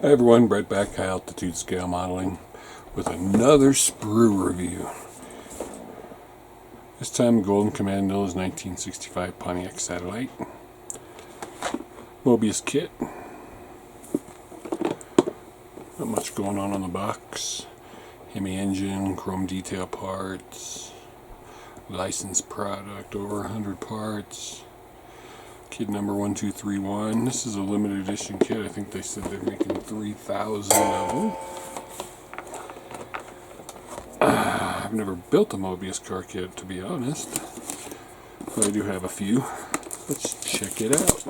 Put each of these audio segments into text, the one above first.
Hi everyone, Brett back, high altitude scale modeling with another Sprue review. This time Golden Commandos 1965 Pontiac Satellite. Moebius kit. Not much going on the box. Hemi engine, chrome detail parts. Licensed product, over 100 parts. Kit number 1231. This is a limited edition kit. I think they said they're making 3,000 of them. I've never built a Moebius car kit, to be honest. But I do have a few. Let's check it out.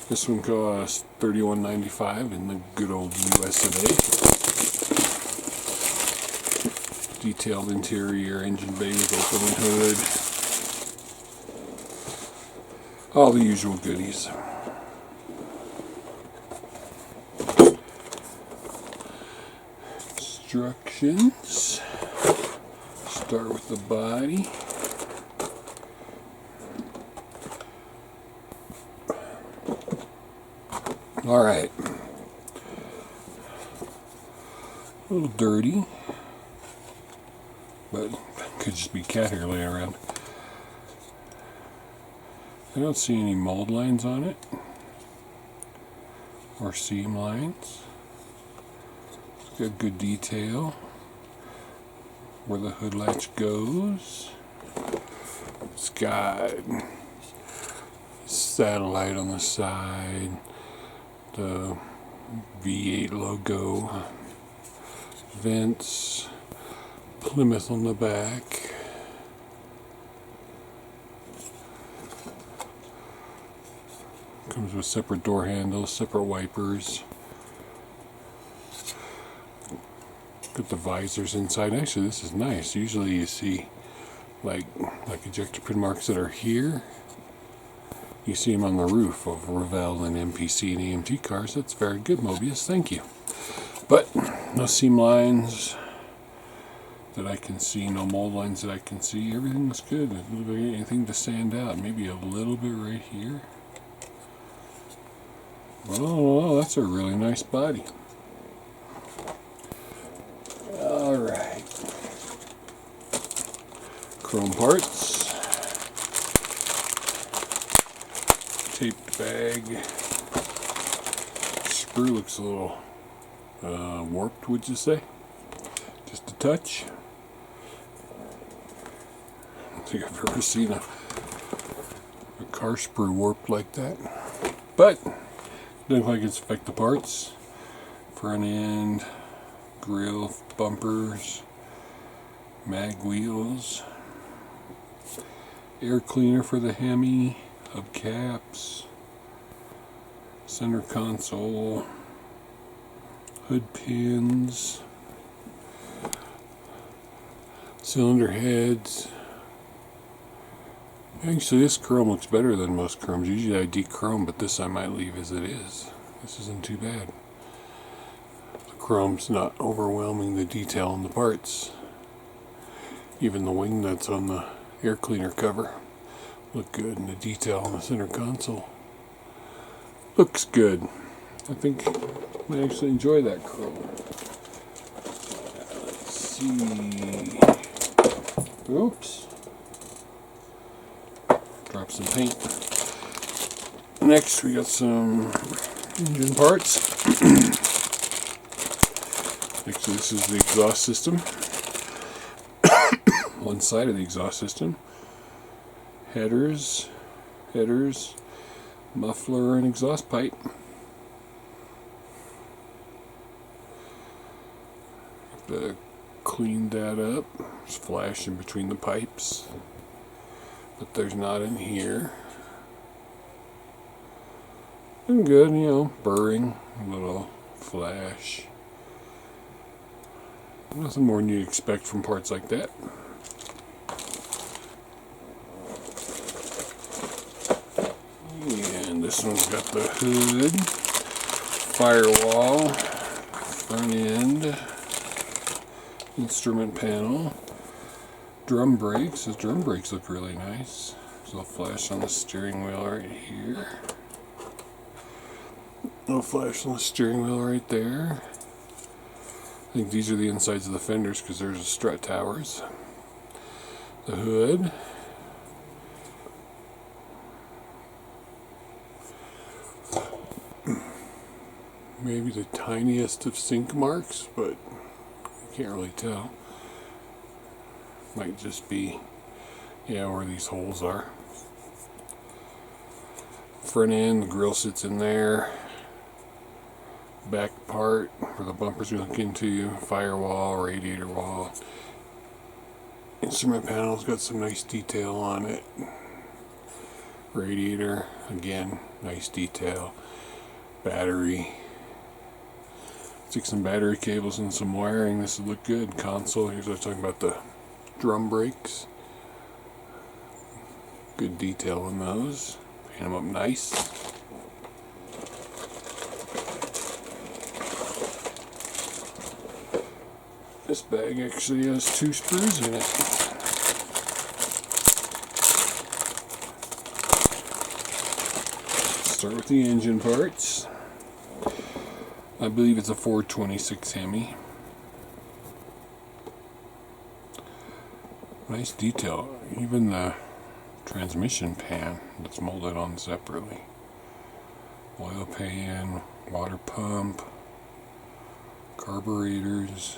This one costs $31.95 in the good old US of A. Detailed interior, engine bay with open hood. All the usual goodies. Instructions. Start with the body. Alright. A little dirty, but could just be cat hair laying around. I don't see any mold lines on it, or seam lines. It's got good detail where the hood latch goes. It's got satellite on the side, the V8 logo, vents, Plymouth on the back. Comes with separate door handles, separate wipers. Got the visors inside. Actually, this is nice. Usually you see like ejector pin marks that are here. You see them on the roof of Revell and MPC and AMT cars. That's very good, Moebius. Thank you. But no seam lines that I can see. No mold lines that I can see. Everything looks good. Doesn't look like anything to stand out. Maybe a little bit right here. Oh, that's a really nice body. Alright. Chrome parts. Taped bag. Sprue looks a little warped, would you say? Just a touch. I don't think I've ever seen a car sprue warped like that. But doesn't look like it's affect the parts. Front end, grille, bumpers, mag wheels, air cleaner for the Hemi, hubcaps, center console, hood pins, cylinder heads. Actually, this chrome looks better than most chromes. Usually I de-chrome, but this I might leave as it is. This isn't too bad. The chrome's not overwhelming the detail on the parts. Even the wing nuts on the air cleaner cover look good, and the detail on the center console looks good. I think I actually enjoy that chrome. Let's see. Oops. Drop some paint. Next we got some engine parts. Actually, this is the exhaust system. One side of the exhaust system. Headers, muffler, and exhaust pipe. Have to clean that up. There's flash in between the pipes, but there's not in here. And good, you know, burring, a little flash. Nothing more than you'd expect from parts like that. And this one's got the hood, firewall, front end, instrument panel, drum brakes. Those drum brakes look really nice. There's a little flash on the steering wheel right here. No flash on the steering wheel right there. I think these are the insides of the fenders because there's the strut towers. The hood. Maybe the tiniest of sink marks, but you can't really tell. Might just be, yeah, where these holes are. Front end, the grill sits in there. Back part where the bumpers hook into, firewall, radiator wall. Instrument panel's got some nice detail on it. Radiator, again, nice detail. Battery. Stick some battery cables and some wiring. This would look good. Console, here's what I was talking about, the drum brakes. Good detail on those. Paint them up nice. This bag actually has 2 sprues in it. Start with the engine parts. I believe it's a 426 Hemi. Nice detail. Even the transmission pan that's molded on separately. Oil pan, water pump, carburetors,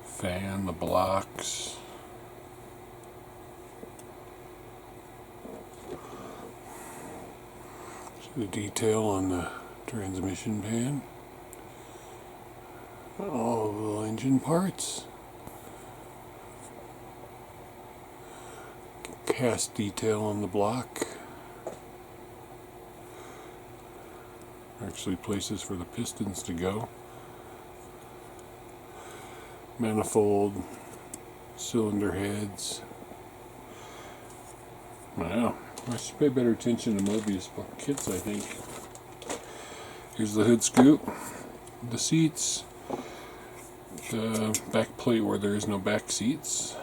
fan, the blocks. See the detail on the transmission pan. All the engine parts. Cast detail on the block. Actually places for the pistons to go. Manifold, cylinder heads. Wow, I should pay better attention to Moebius kits, I think. Here's the hood scoop, the seats, the back plate where there is no back seats.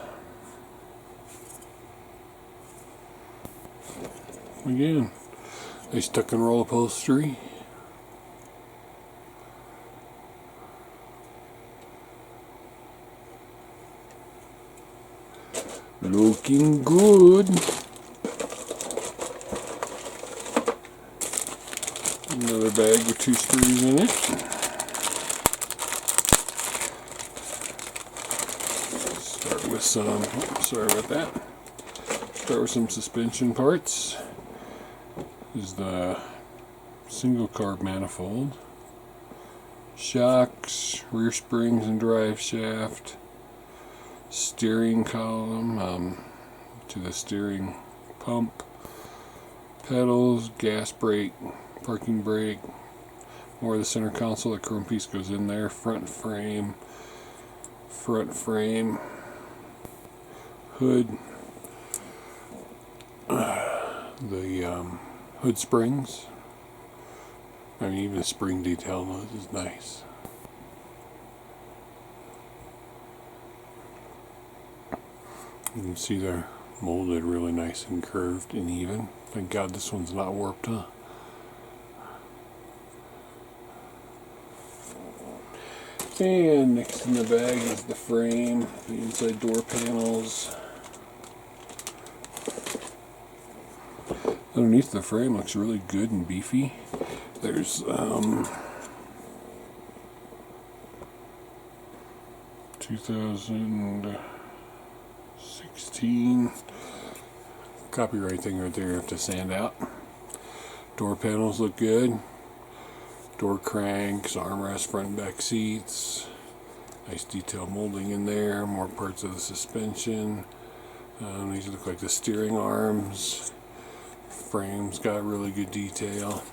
Again, nice tuck and roll upholstery. Looking good. Another bag with 2 screws in it. Start with some, sorry about that. Start with some suspension parts. This is the single carb manifold. Shocks, rear springs and drive shaft. Steering column to the steering pump, pedals, gas brake, parking brake, more of the center console. The chrome piece goes in there. Front frame, hood, the hood springs. I mean, even the spring detail on those is nice. You can see they're molded really nice and curved and even. Thank God this one's not warped, huh? And next in the bag is the frame, the inside door panels. Underneath the frame looks really good and beefy. There's 2016 copyright thing right there you have to sand out. Door panels look good. Door cranks, armrest, front and back seats. Nice detail molding in there. More parts of the suspension. These look like the steering arms. Frame's got really good detail.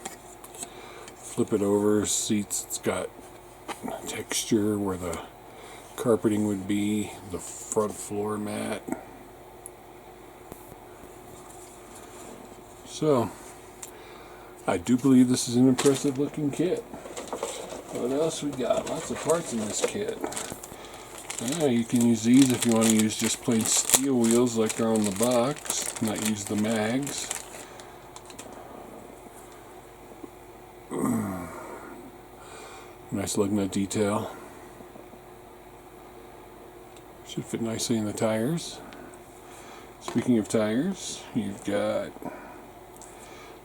Flip it over, seats, it's got texture where the carpeting would be, the front floor mat. So, I do believe this is an impressive looking kit. What else we got? Lots of parts in this kit. Yeah, you can use these if you want to use just plain steel wheels like they're on the box, not use the mags. Nice lug nut detail. Should fit nicely in the tires. Speaking of tires, you've got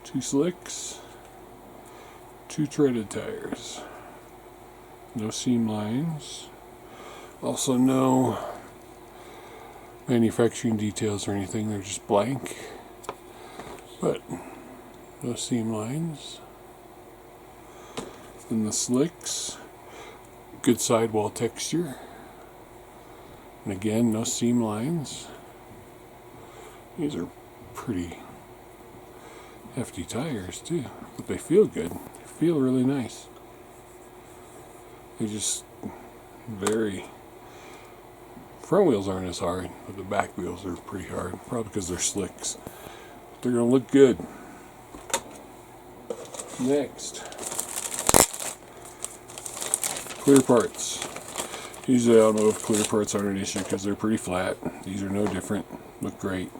2 slicks, 2 treaded tires. No seam lines. Also no manufacturing details or anything, they're just blank. But no seam lines. Then the slicks, good sidewall texture. And again, no seam lines. These are pretty hefty tires too, but they feel good. They feel really nice. They just front wheels aren't as hard, but the back wheels are pretty hard, probably because they're slicks. But they're gonna look good. Next, clear parts. Usually I don't know if clear parts aren't an issue because they're pretty flat. These are no different. Look great.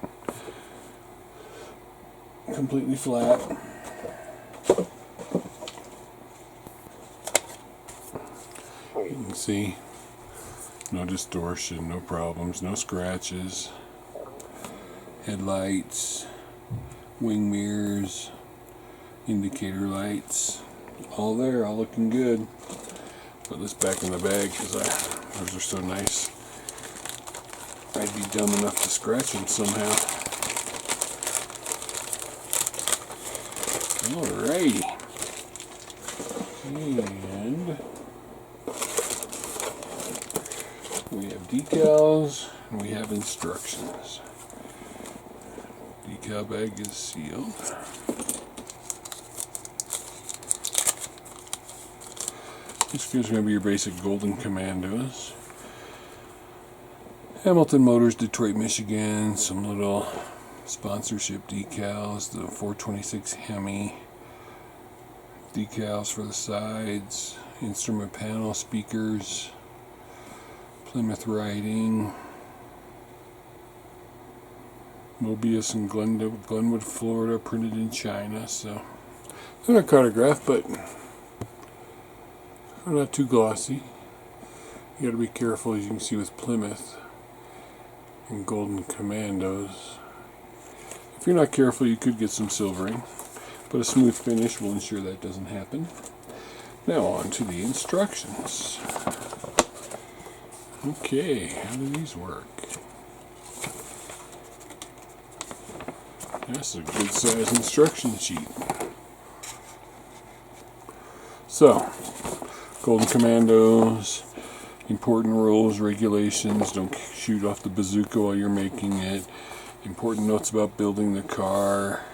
Completely flat. You can see no distortion, no problems, no scratches. Headlights, wing mirrors, indicator lights, all there, all looking good. Put this back in the bag because those are so nice. I'd be dumb enough to scratch them somehow. Alrighty. And we have decals and we have instructions. Decal bag is sealed. This is going to be your basic golden Commandos. Hamilton Motors, Detroit, Michigan. Some little sponsorship decals. The 426 Hemi. Decals for the sides. Instrument panel, speakers. Plymouth writing. Moebius in Glenwood, Florida, printed in China. So they're not cartographed, but they're not too glossy. You got to be careful, as you can see with Plymouth and Golden Commandos. If you're not careful, you could get some silvering, but a smooth finish will ensure that doesn't happen. Now on to the instructions. Okay, how do these work? That's a good size instruction sheet. So, Golden Commandos, important rules, regulations, don't shoot off the bazooka while you're making it, important notes about building the car.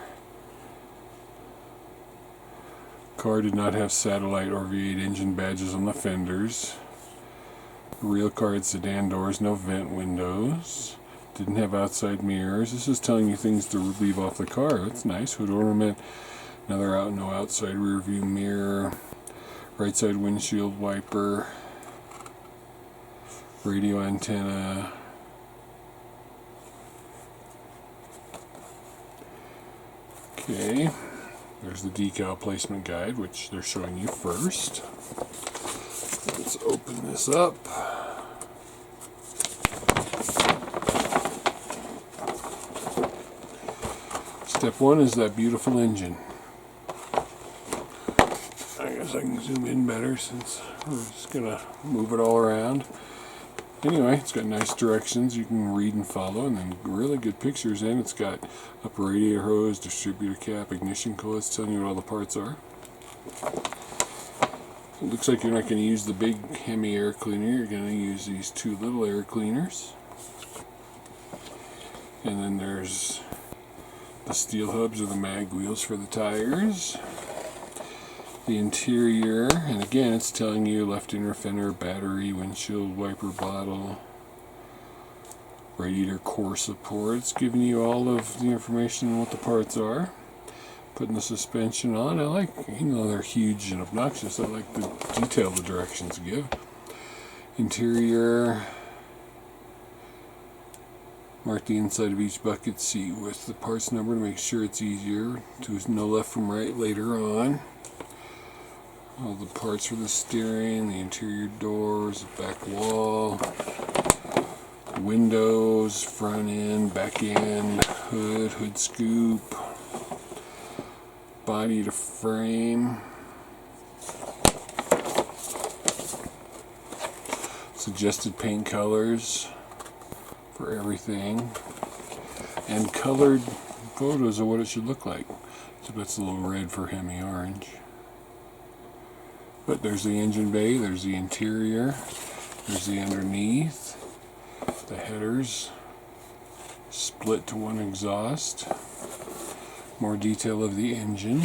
Car did not have satellite or V8 engine badges on the fenders. Real car had sedan doors, no vent windows. Didn't have outside mirrors. This is telling you things to leave off the car. That's nice. Hood ornament, no outside rear view mirror. Right side windshield wiper, radio antenna, okay, there's the decal placement guide, which they're showing you first. Let's open this up. Step 1 is that beautiful engine. I guess I can zoom in better since we're just going to move it all around. Anyway, it's got nice directions you can read and follow, and then really good pictures, and it's got upper radiator hose, distributor cap, ignition coil. It's telling you what all the parts are. It looks like you're not going to use the big Hemi air cleaner. You're going to use these 2 little air cleaners. And then there's the steel hubs or the mag wheels for the tires. The interior, and again it's telling you left inner fender, battery, windshield wiper bottle, radiator core support. It's giving you all of the information on what the parts are. Putting the suspension on, I like, even though they're huge and obnoxious, I like the detail the directions give. Interior, mark the inside of each bucket seat with the parts number to make sure it's easier to know left from right later on. All the parts for the steering, the interior doors, the back wall, windows, front end, back end, hood scoop, body to frame, suggested paint colors for everything, and colored photos of what it should look like. So that's a little red for Hemi orange. But there's the engine bay, there's the interior, there's the underneath, the headers, split to one exhaust, more detail of the engine,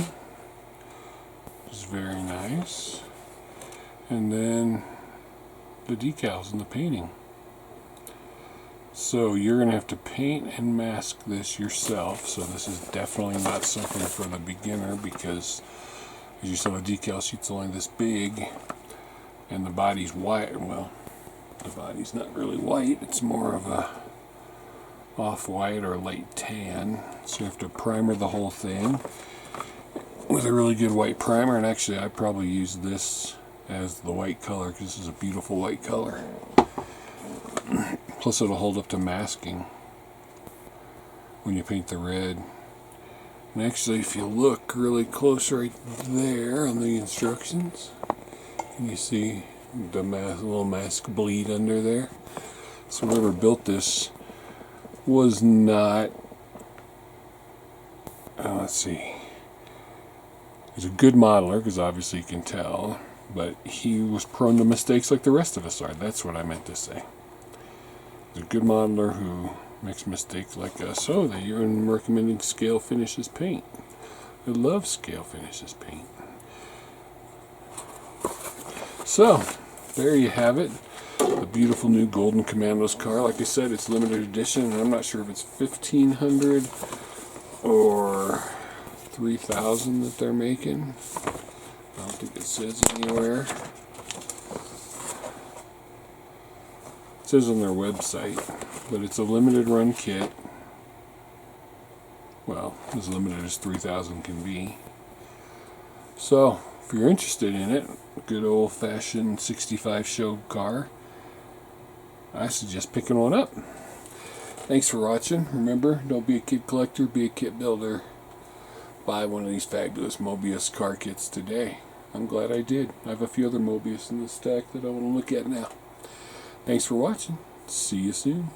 which is very nice, and then the decals and the painting. So you're going to have to paint and mask this yourself, so this is definitely not something for the beginner, because as you saw, the decal sheet's only this big, and the body's white. Well, the body's not really white, it's more of a off-white or light tan. So you have to primer the whole thing with a really good white primer, and actually I probably use this as the white color because this is a beautiful white color. Plus it'll hold up to masking when you paint the red. And actually, if you look really close right there on the instructions, can you see the little mask bleed under there? So whoever built this was not, let's see, he's a good modeler, because obviously you can tell, but he was prone to mistakes like the rest of us are. That's what I meant to say. He's a good modeler who makes mistakes like us. So that you're recommending scale finishes paint. I love scale finishes paint. So there you have it, the beautiful new golden Commandos car. Like I said, it's limited edition, and I'm not sure if it's 1,500 or 3,000 that they're making. I don't think it says anywhere. It says on their website, but it's a limited run kit. Well, as limited as 3,000 can be. So, if you're interested in it, good old-fashioned 65 show car, I suggest picking one up. Thanks for watching. Remember, don't be a kit collector, be a kit builder. Buy one of these fabulous Moebius car kits today. I'm glad I did. I have a few other Moebius in the stack that I want to look at now. Thanks for watching. See you soon.